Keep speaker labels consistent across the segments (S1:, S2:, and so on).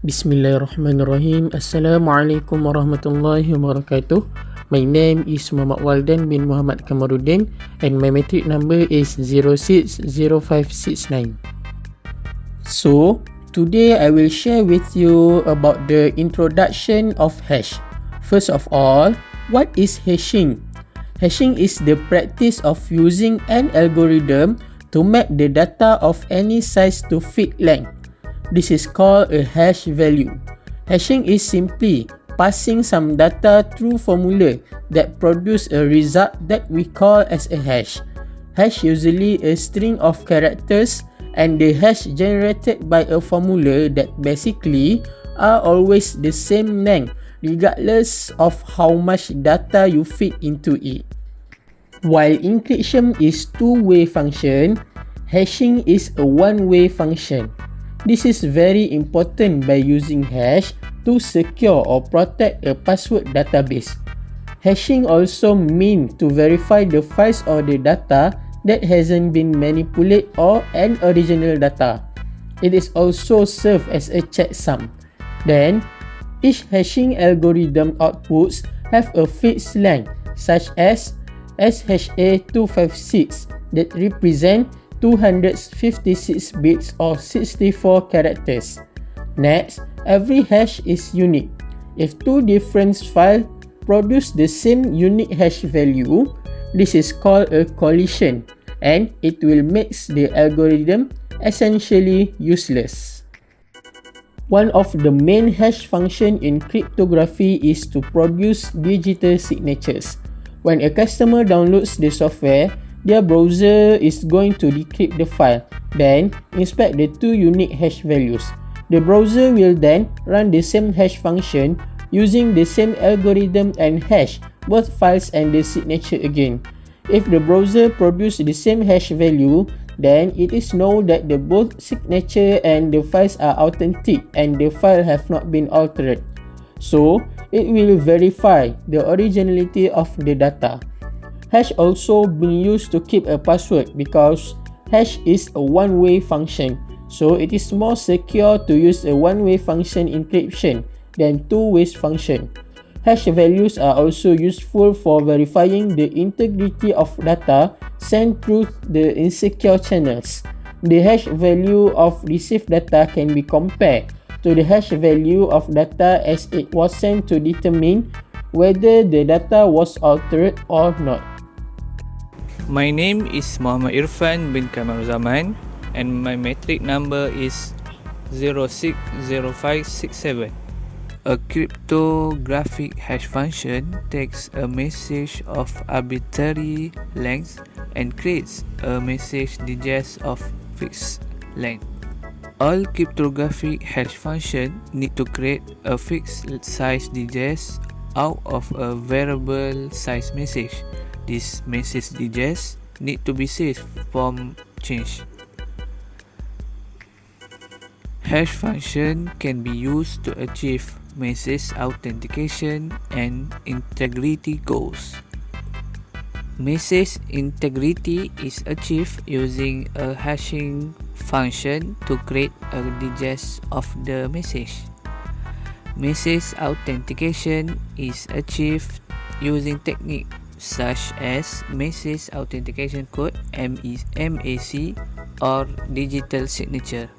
S1: Bismillahirrahmanirrahim. Assalamualaikum warahmatullahi wabarakatuh. My name is Muhammad Walden bin Muhammad Kamaruddin and my metric number is 060569. So, today I will share with you about the introduction of hash. First of all, what is hashing? Hashing is the practice of using an algorithm to map the data of any size to fit length. This is called a hash value. Hashing is simply passing some data through formula that produce a result that we call as a hash. Hash usually a string of characters and the hash generated by a formula that basically are always the same length regardless of how much data you feed into it. While encryption is two-way function, hashing is a one-way function. This is very important by using hash to secure or protect a password database. Hashing also means to verify the files or the data that hasn't been manipulated or an original data. It is also served as a checksum. Then, each hashing algorithm outputs have a fixed length such as SHA-256 that represent 256 bits or 64 characters. Next, every hash is unique. If two different files produce the same unique hash value, this is called a collision and it will make the algorithm essentially useless. One of the main hash functions in cryptography is to produce digital signatures. When a customer downloads the software, their browser is going to decrypt the file, then inspect the two unique hash values. The browser will then run the same hash function using the same algorithm and hash both files and the signature again. If the browser produces the same hash value, then it is known that the both signature and the files are authentic and the file have not been altered. So, it will verify the originality of the data. Hash also been used to keep a password because hash is a one-way function, so it is more secure to use a one-way function encryption than two-way function. Hash values are also useful for verifying the integrity of data sent through the insecure channels. The hash value of received data can be compared to the hash value of data as it was sent to determine whether the data was altered or not.
S2: My name is Muhammad Irfan bin Kamal Zaman and my metric number is 060567. A cryptographic hash function takes a message of arbitrary length and creates a message digest of fixed length. All cryptographic hash functions need to create a fixed size digest out of a variable size message. This message digest need to be safe from change. Hash function can be used to achieve message authentication and integrity goals. Message integrity is achieved using a hashing function to create a digest of the message. Message authentication is achieved using technique such as message authentication code (MAC) or digital signature.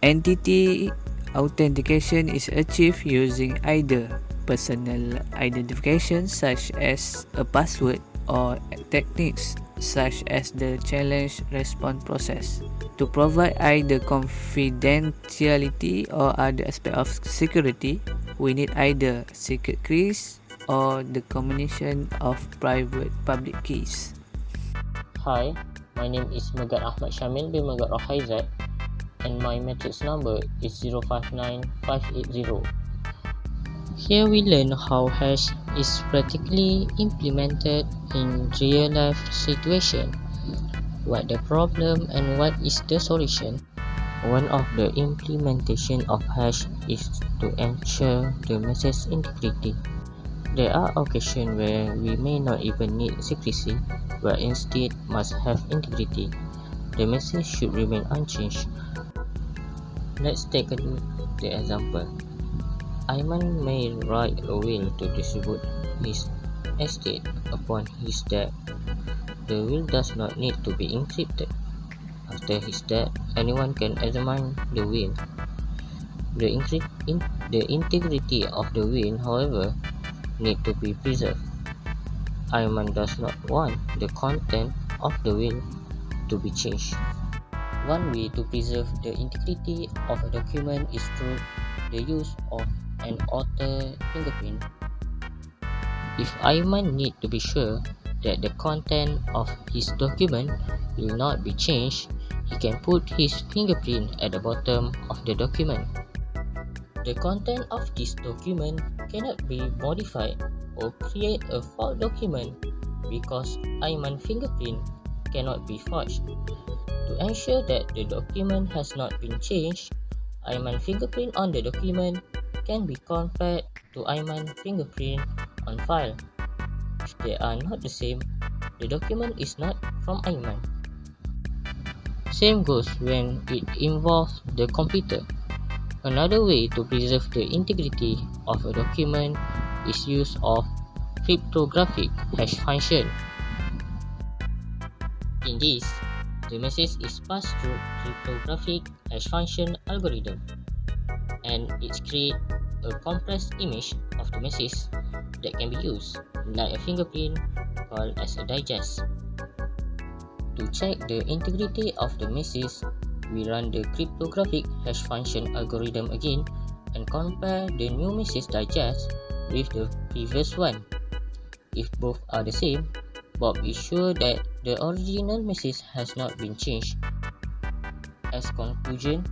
S2: Entity authentication is achieved using either personal identification such as a password or techniques such as the challenge response process. To provide either confidentiality or other aspect of security, we need either secret keys or the combination of private public keys.
S3: Hi, my name is Megat Ahmad Syamil bin Megat Rohaizat and my matrix number is 059580. Here we learn how hash is practically implemented in real life situation, what the problem and what is the solution. One of the implementation of hash is to ensure the message integrity. There are occasions where we may not even need secrecy, but instead must have integrity. The message should remain unchanged. Let's take the example. Ayman may write a will to distribute his estate upon his death. The will does not need to be encrypted. After his death, anyone can examine the will. The integrity of the will, however, need to be preserved. Ayman does not want the content of the will to be changed. One way to preserve the integrity of a document is through the use of an author fingerprint. If Ayman needs to be sure that the content of his document will not be changed, he can put his fingerprint at the bottom of the document. The content of this document cannot be modified or create a false document because Ayman's fingerprint cannot be forged. To ensure that the document has not been changed, Ayman's fingerprint on the document can be compared to Ayman's fingerprint on file. If they are not the same, the document is not from Ayman. Same goes when it involves the computer. Another way to preserve the integrity of a document is use of cryptographic hash function. In this, the message is passed through cryptographic hash function algorithm, and it creates a compressed image of the message that can be used, like a fingerprint, called as a digest. To check the integrity of the message, we run the cryptographic hash function algorithm again and compare the new message digest with the previous one. If both are the same, Bob is sure that the original message has not been changed. As conclusion,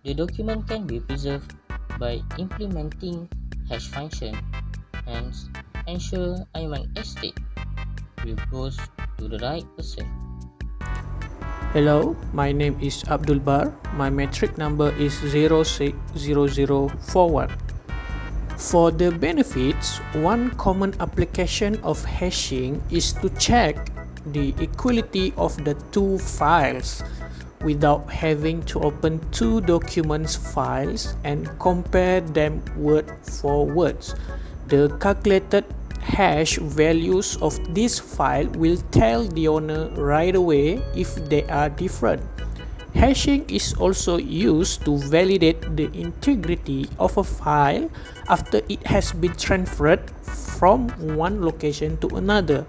S3: the document can be preserved by implementing hash function, hence ensure Ayman estate will goes to the right person.
S1: Hello, my name is Abdul Bar. My metric number is 060041. For the benefits, one common application of hashing is to check the equality of the two files without having to open two documents files and compare them word for word. The calculated hash values of this file will tell the owner right away if they are different. Hashing is also used to validate the integrity of a file after it has been transferred from one location to another,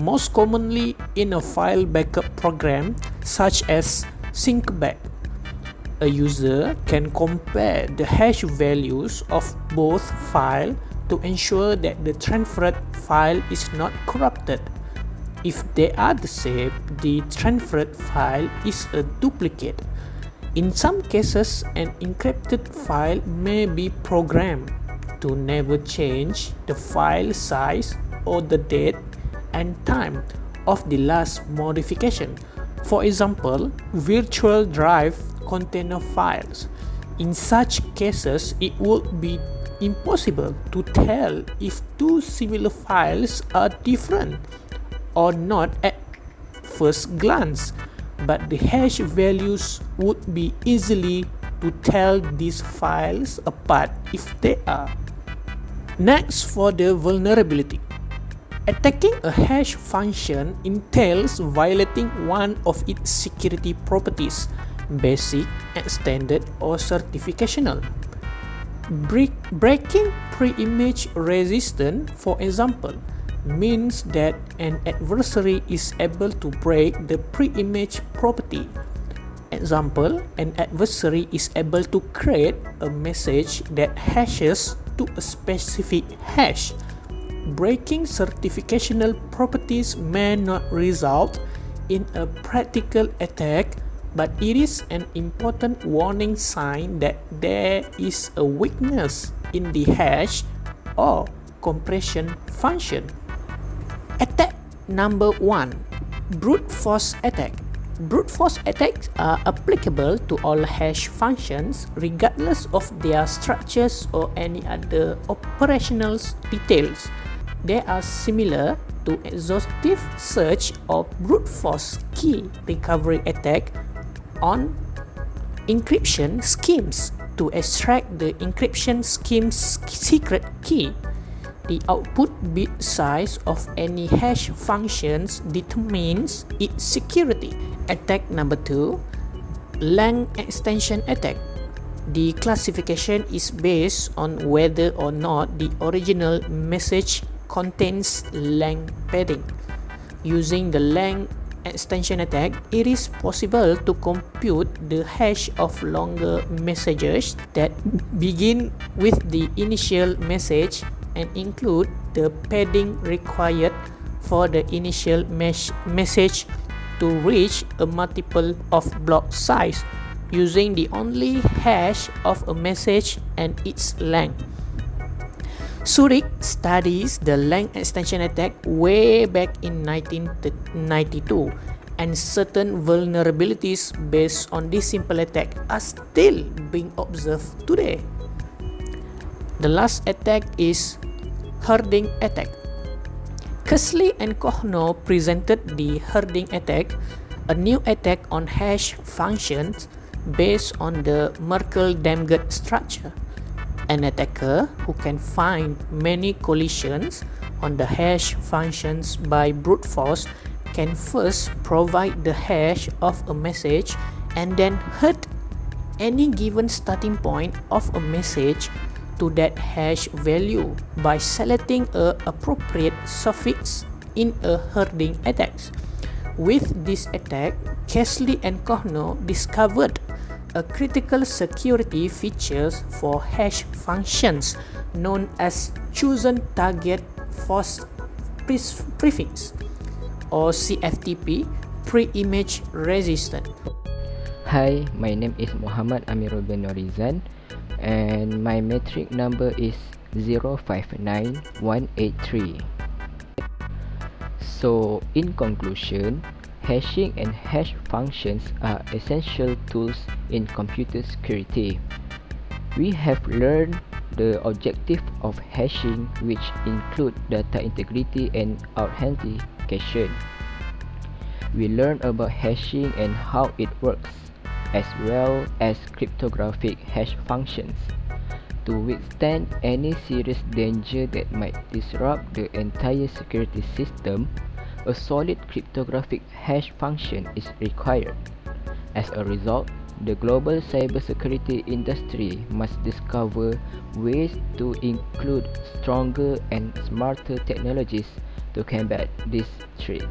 S1: most commonly in a file backup program such as Syncback. A user can compare the hash values of both files to ensure that the transferred file is not corrupted. If they are the same, the transferred file is a duplicate. In some cases, an encrypted file may be programmed to never change the file size or the date and time of the last modification. For example, virtual drive container files. In such cases, it would be impossible to tell if two similar files are different or not at first glance, but the hash values would be easily to tell these files apart if they are. Next, for the vulnerability. Attacking a hash function entails violating one of its security properties, basic, extended, or certificational. Breaking pre-image resistance, for example, means that an adversary is able to break the pre-image property. Example, an adversary is able to create a message that hashes to a specific hash. Breaking certificational properties may not result in a practical attack, but it is an important warning sign that there is a weakness in the hash or compression function. Attack number 1. Brute force attack. Brute force attacks are applicable to all hash functions regardless of their structures or any other operational details. They are similar to exhaustive search or brute force key recovery attack on
S4: encryption schemes to extract the encryption scheme's secret key. The output bit size of any hash functions determines its security. Attack number 2, lang extension attack. The classification is based on whether or not the original message contains lang padding. Using the lang extension attack, it is possible to compute the hash of longer messages that begin with the initial message and include the padding required for the initial message to reach a multiple of block size, using the only hash of a message and its length. Zurich studies the lang extension attack way back in 1992, and certain vulnerabilities based on this simple attack are still being observed today. The last attack is herding attack. Kesley and Kohno presented the herding attack, a new attack on hash functions based on the Merkle-Damgard structure. An attacker who can find many collisions on the hash functions by brute force can first provide the hash of a message and then herd any given starting point of a message to that hash value by selecting an appropriate suffix in a herding attack. With this attack, Kesley and Kohno discovered a critical security features for hash functions known as chosen target force prefix, or CFTP, pre-image resistant.
S5: Hi, my name is Muhammad Amirul bin Norizan and my metric number is 059183. So, in conclusion, hashing and hash functions are essential tools in computer security. We have learned the objective of hashing, which include data integrity and authentication. We learned about hashing and how it works, as well as cryptographic hash functions. To withstand any serious danger that might disrupt the entire security system, a solid cryptographic hash function is required. As a result, the global cybersecurity industry must discover ways to include stronger and smarter technologies to combat this threat.